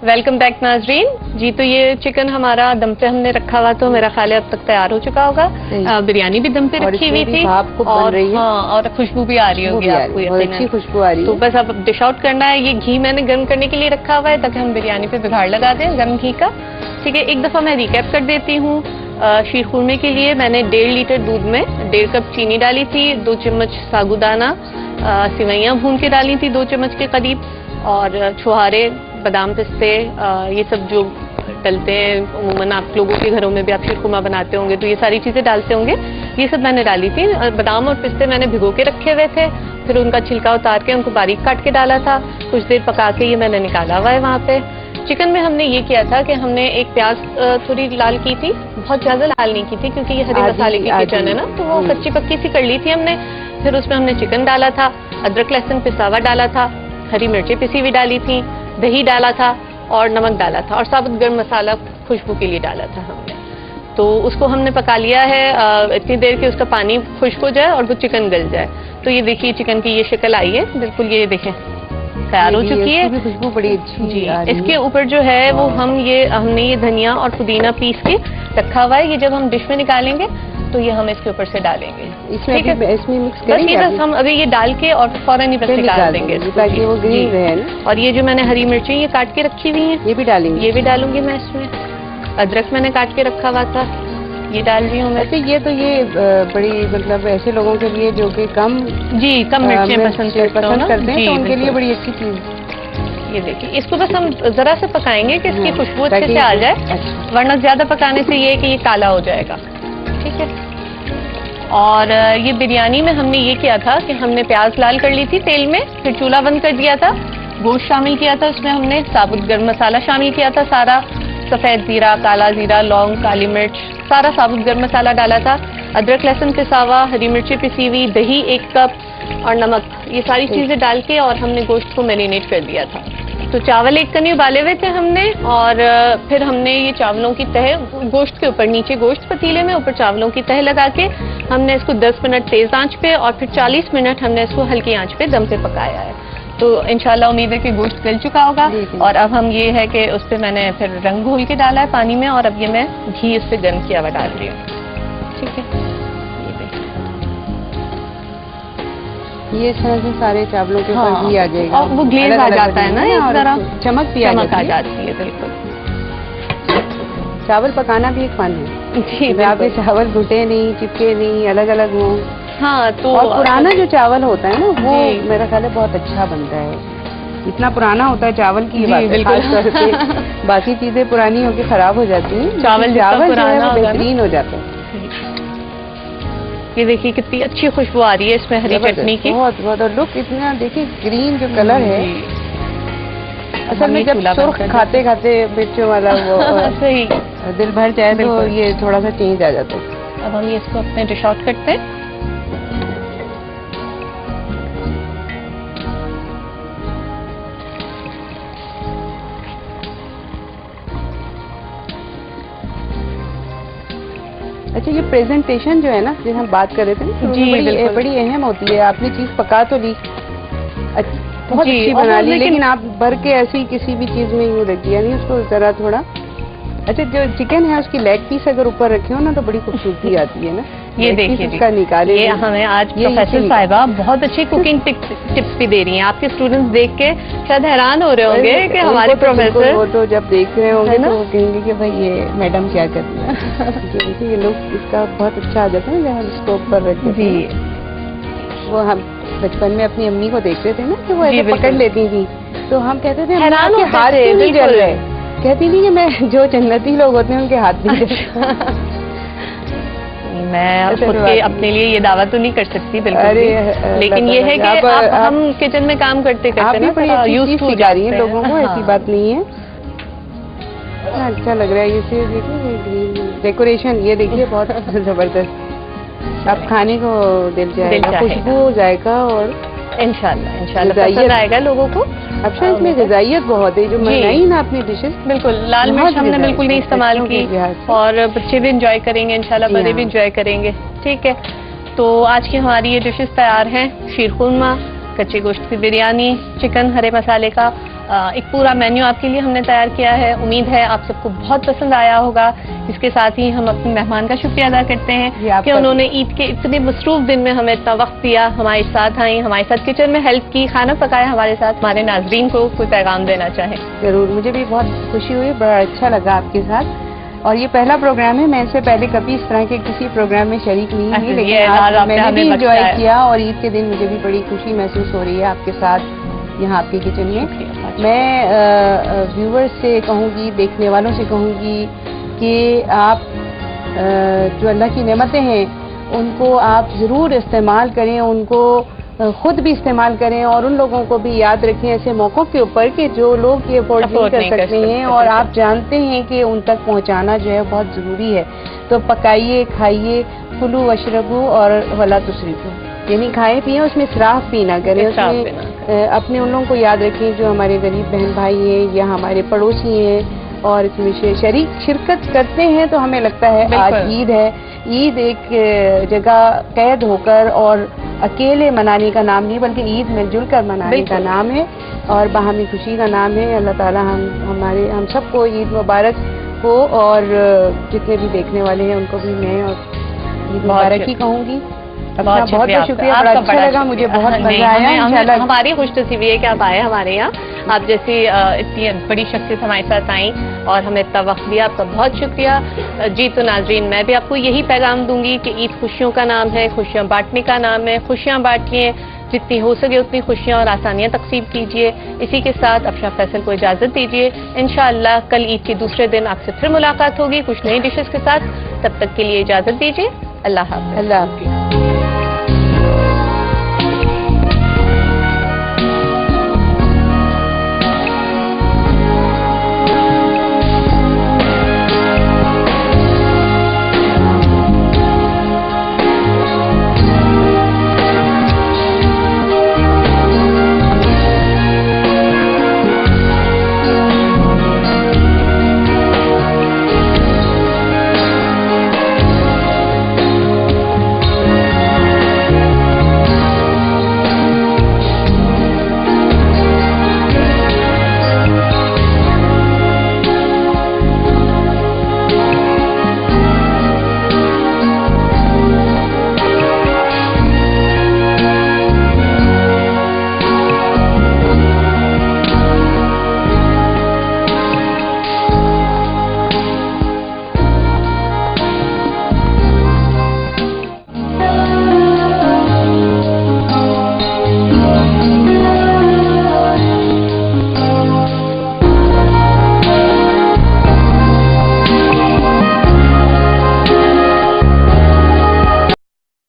Welcome back नाजरीन जी। तो ये चिकन हमारा दम पे हमने रखा हुआ, तो मेरा ख्याल है अब तक तैयार हो चुका होगा। बिरयानी भी दम पे रखी हुई थी और हाँ, और खुशबू भी आ रही होगी आपको, अच्छी खुशबू आ रही है। तो बस अब डिश आउट करना है। ये घी मैंने गर्म करने के लिए रखा हुआ है ताकि हम बिरयानी पे बिगाड़ लगा दें गर्म घी का। ठीक है, एक दफा मैं रिकैप कर देती हूँ। शीर खुरमे के लिए मैंने 1.5 लीटर दूध में 1.5 कप चीनी डाली थी, 2 चम्मच साबूदाना सिवैयाँ भून के डाली थी 2 चम्मच के करीब, और छुहारे, बादाम, पिस्ते, ये सब जो डलते हैं उमूमन आप लोगों के घरों में भी, आप शीर खुरमा बनाते होंगे तो ये सारी चीज़ें डालते होंगे, ये सब मैंने डाली थी। बादाम और पिस्ते मैंने भिगो के रखे हुए थे, फिर उनका छिलका उतार के उनको बारीक काट के डाला था। कुछ देर पका के ये मैंने निकाला हुआ है वहाँ पे। चिकन में हमने ये किया था कि हमने एक प्याज थोड़ी लाल की थी, बहुत ज़्यादा लाल नहीं की थी क्योंकि ये हरे मसाले की किचन है ना, तो वो कच्ची पक्की सी कर ली थी हमने। फिर उसमें हमने चिकन डाला था, अदरक लहसुन पिसा हुआ डाला था, हरी मिर्चें पिसी हुई डाली थी, दही डाला था और नमक डाला था, और साबुत गर्म मसाला खुशबू के लिए डाला था हमने। तो उसको हमने पका लिया है इतनी देर कि उसका पानी खुश्क हो जाए और वो चिकन गल जाए। तो ये देखिए चिकन की ये शक्ल आई है बिल्कुल, ये देखें तैयार हो चुकी है। खुशबू बड़ी अच्छी जी। इसके ऊपर जो है वो हमने ये धनिया और पुदीना पीस के रखा हुआ है। ये जब हम डिश में निकालेंगे तो ये हम इसके ऊपर से डालेंगे। इसमें मिक्स करेंगे बस हम अभी ये डाल के और फौरन ही बस निकाल देंगे ताकि वो ग्रीन रहे ना। और ये जो मैंने हरी मिर्ची ये काट के रखी हुई है, ये भी डालेंगे, ये भी डालूंगी मैं इसमें। अदरक मैंने काट के रखा हुआ था, ये डाल रही हूँ मैं। अच्छा, ये तो ये बड़ी मतलब ऐसे लोगों के लिए जो कि कम मिर्चें पसंद करते हैं तो उनके लिए बड़ी अच्छी चीज। ये देखिए, इसको बस हम जरा से पकाएंगे कि इसकी खुशबू अच्छे से आ जाए, वरना ज्यादा पकाने से ये है कि ये काला हो जाएगा। ठीक है। और ये बिरयानी में हमने ये किया था कि हमने प्याज लाल कर ली थी तेल में, फिर चूल्हा बंद कर दिया था, गोश्त शामिल किया था, उसमें हमने साबुत गर्म मसाला शामिल किया था सारा, सफेद जीरा, काला जीरा, लौंग, काली मिर्च, सारा साबुत गर्म मसाला डाला था, अदरक लहसुन पिसा हुआ, हरी मिर्ची पिसी हुई, दही 1 कप और नमक, ये सारी चीजें डाल के और हमने गोश्त को मैरिनेट कर दिया था। तो चावल 1 कनी उबाले हुए थे हमने, और फिर हमने ये चावलों की तह गोश्त के ऊपर, नीचे गोश्त पतीले में, ऊपर चावलों की तह लगा के हमने इसको 10 मिनट तेज आंच पे और फिर 40 मिनट हमने इसको हल्की आंच पे दम पे पकाया है। तो इंशाल्लाह उम्मीद है कि गोश्त गल चुका होगा। और अब हम ये है कि उस पर मैंने फिर रंग घोल के डाला है पानी में, और अब ये मैं घी इस पर गर्म किया हुआ डाल रही हूँ। ठीक है, ये इस तरह से सारे चावलों के ऊपर घी आ जाएगा, और वो ग्लेज आ जाता है ना, एक तरह चमक भी आ जाती है। बिल्कुल, चावल पकाना भी एक फन है जी। यहाँ पे चावल घुटे नहीं, चिपके नहीं, अलग अलग हो। हाँ, तो और पुराना जो चावल होता है ना वो मेरा ख्याल है बहुत अच्छा बनता है। इतना पुराना होता है चावल की बात है, खास तौर पे बाकी चीजें पुरानी होकर खराब हो जाती हैं, चावल जो है बेहतरीन हो जाता है। ये देखिए कितनी अच्छी खुशबू आ रही है इसमें हरी चटनी की, बहुत बहुत। और लुक इतना देखिए ग्रीन जो कलर है, असल में जब सुर्ख खाते खाते मिर्चों वाला वो सही दिल भर जाए तो ये थोड़ा सा चेंज आ जाता है। अब हम ये इसको अपने डिश आउट करते हैं। अच्छा, ये प्रेजेंटेशन जो है ना, जिस हम बात कर रहे थे ना, बड़ी अहम होती है। आपने चीज पका तो ली, बहुत अच्छी बना ली, लेकिन आप भर के ऐसी किसी भी चीज में यूँ रख दिया नहीं उसको जरा थोड़ा। अच्छा, जो चिकन है उसकी लेग पीस अगर ऊपर रखे हो ना तो बड़ी खूबसूरती आती है ना। ये देखिए उसका निकाले, ये हमें आज प्रोफेसर साहिबा बहुत अच्छी कुकिंग टिप्स भी दे रही हैं। आपके स्टूडेंट्स देख के शायद हैरान हो रहे होंगे कि हमारे प्रोफेसर, वो तो जब देख रहे होंगे तो वो कहेंगे कि भाई ये मैडम क्या कर रही है। ये लोग इसका बहुत अच्छा आ जाता है जब हम इसको ऊपर रखते जी। वो हम बचपन में अपनी अम्मी को देखते थे ना कि वो ऐसे पकड़ लेती थी, तो हम कहते थे हैरान के हाथ नहीं जल रहे। कहती थी कि मैं जो जन्नती लोग होते हैं उनके हाथ नहीं जलते। मैं खुद के अपने लिए ये दावा तो नहीं कर सकती बिल्कुल भी, लेकिन ये है कि हम किचन में काम करते करते ना थोड़ा यूज़ हो जा रही है लोगों को, ऐसी बात नहीं है। अच्छा लग रहा है ये देखिए डेकोरेशन, ये देखिए बहुत जबरदस्त। आप खाने को दिल जाएगा, खुशबू जाएगा और इंशाल्लाह पसंद आएगा लोगों को। अच्छा, इसमें ग़िज़ाइयत बहुत है जो बनाई ना अपनी डिशेस। बिल्कुल, लाल मिर्च हमने बिल्कुल नहीं इस्तेमाल की, और बच्चे भी इंजॉय करेंगे इंशाल्लाह, बड़े भी इंजॉय करेंगे। ठीक है, तो आज की हमारी ये डिशेस तैयार हैं। शीर खुरमा, कच्चे गोश्त की बिरयानी, चिकन हरे मसाले का, एक पूरा मेन्यू आपके लिए हमने तैयार किया है। उम्मीद है आप सबको बहुत पसंद आया होगा। इसके साथ ही हम अपने मेहमान का शुक्रिया अदा करते हैं कि उन्होंने ईद के इतने मसरूफ दिन में हमें इतना वक्त दिया, हमारे साथ आई, हमारे साथ किचन में हेल्प की, खाना पकाया हमारे साथ। हमारे नाजरीन को कोई पैगाम देना चाहें? जरूर, मुझे भी बहुत खुशी हुई, बड़ा अच्छा लगा आपके साथ। और ये पहला प्रोग्राम है, मैं इससे पहले कभी इस तरह के किसी प्रोग्राम में शरीक नहीं हुई, लेकिन आज मैंने भी इंजॉय किया और ईद के दिन मुझे भी बड़ी खुशी महसूस हो रही है आपके साथ यहाँ आपके किचन में। मैं व्यूवर्स से कहूँगी, देखने वालों से कहूँगी कि आप जो अल्लाह की नेमतें हैं उनको आप ज़रूर इस्तेमाल करें, उनको खुद भी इस्तेमाल करें और उन लोगों को भी याद रखें ऐसे मौक़ों के ऊपर कि जो लोग ये अफोर्ड नहीं कर सकते हैं और आप जानते हैं कि उन तक पहुँचाना जो है बहुत ज़रूरी है। तो पकाइए, खाइए, कुलू वशरबू और वला तुसरिफू, यानी खाएं पिए, उसमें इसराफ भी ना करें, उसमें अपने उन लोगों को याद रखें जो हमारे गरीब बहन भाई हैं या हमारे पड़ोसी हैं और इसमें शिरकत करते हैं। तो हमें लगता है आज ईद है, ईद एक जगह कैद होकर और अकेले मनाने का नाम नहीं बल्कि ईद मिलजुल कर मनाने का नाम है और बाहमी खुशी का नाम है। अल्लाह ताला हम सबको ईद मुबारक हो और जितने भी देखने वाले हैं उनको भी मैं और ईद मुबारक ही कहूँगी। बहुत शुक्रिया, बड़ा अच्छा लगा, मुझे बहुत मजा आया। हमारी खुशनसीबी है कि आप आए हमारे यहाँ, आप जैसी इतनी बड़ी शख्सियत हमारे साथ आई और हमें इतना वक्त दिया, आपका बहुत शुक्रिया। जी तो नाजरीन, मैं भी आपको यही पैगाम दूंगी कि ईद खुशियों का नाम है, खुशियाँ बांटने का नाम है। खुशियाँ बांटिए, जितनी हो सके उतनी खुशियाँ और आसानियाँ तकसीम कीजिए। इसी के साथ अफशा फैसल को इजाज़त दीजिए। इंशाअल्लाह कल ईद के दूसरे दिन आपसे फिर मुलाकात होगी कुछ नई डिशेस के साथ। तब तक के लिए इजाज़त दीजिए। अल्लाह हाफ़िज़। अल्लाह हाफ़िज़।